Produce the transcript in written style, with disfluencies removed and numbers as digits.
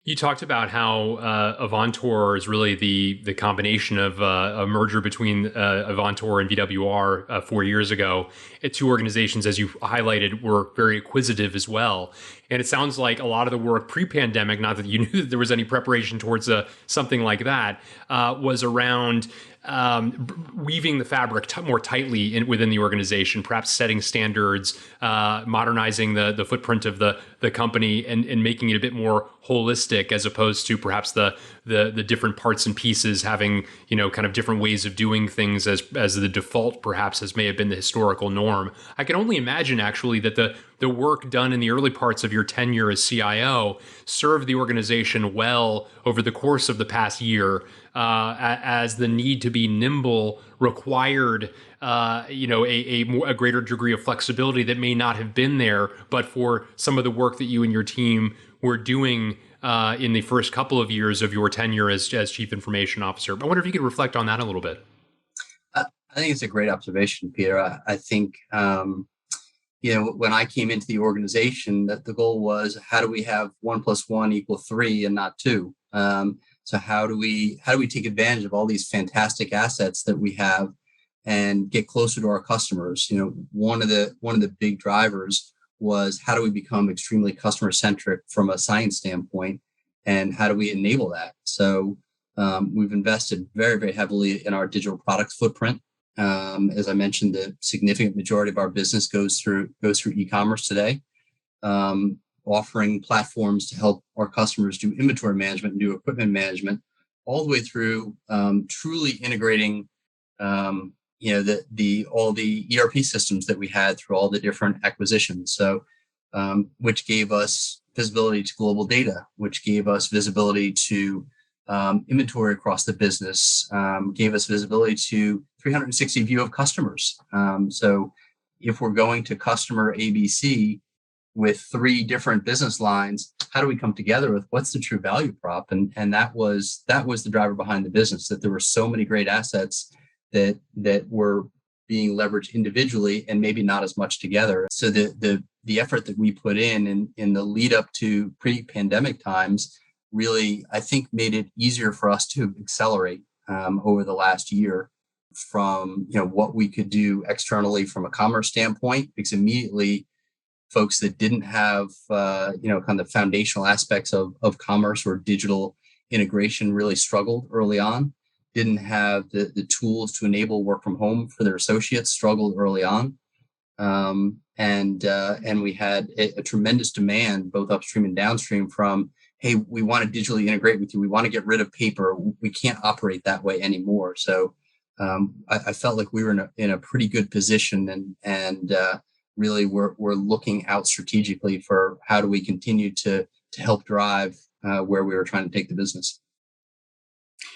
You talked about how Avantor is really the combination of a merger between Avantor and VWR 4 years ago. Two organizations, as you highlighted, were very acquisitive as well. And it sounds like a lot of the work pre-pandemic, not that you knew that there was any preparation towards something like that, was around weaving the fabric more tightly within the organization, perhaps setting standards, modernizing the footprint of the company, and making it a bit more holistic, as opposed to perhaps the different parts and pieces having kind of different ways of doing things as the default, perhaps, as may have been the historical norm. I can only imagine actually that the work done in the early parts of your tenure as CIO served the organization well over the course of the past year, as the need to be nimble required a greater degree of flexibility that may not have been there, but for some of the work that you and your team were doing in the first couple of years of your tenure as Chief Information Officer. I wonder if you could reflect on that a little bit. I think it's a great observation, Peter. I think, when I came into the organization, that the goal was, how do we have 1+1 = 3 and not 2? So how do we take advantage of all these fantastic assets that we have and get closer to our customers? One of the big drivers was, how do we become extremely customer-centric from a science standpoint, and how do we enable that? So we've invested very, very heavily in our digital products footprint. As I mentioned, the significant majority of our business goes through e-commerce today, offering platforms to help our customers do inventory management and do equipment management, all the way through truly integrating all the ERP systems that we had through all the different acquisitions. So which gave us visibility to global data, which gave us visibility to inventory across the business, gave us visibility to 360 view of customers. So if we're going to customer ABC with 3 different business lines, how do we come together with what's the true value prop? And that was the driver behind the business, that there were so many great assets that were being leveraged individually and maybe not as much together. So the effort that we put in the lead up to pre-pandemic times really, I think, made it easier for us to accelerate over the last year from what we could do externally from a commerce standpoint, because immediately folks that didn't have kind of foundational aspects of commerce or digital integration really struggled early on, didn't have the tools to enable work from home for their associates, struggled early on. And we had a tremendous demand, both upstream and downstream, from, hey, we want to digitally integrate with you. We want to get rid of paper. We can't operate that way anymore. So I felt like we were in a pretty good position, and really we're looking out strategically for how do we continue to help drive where we were trying to take the business.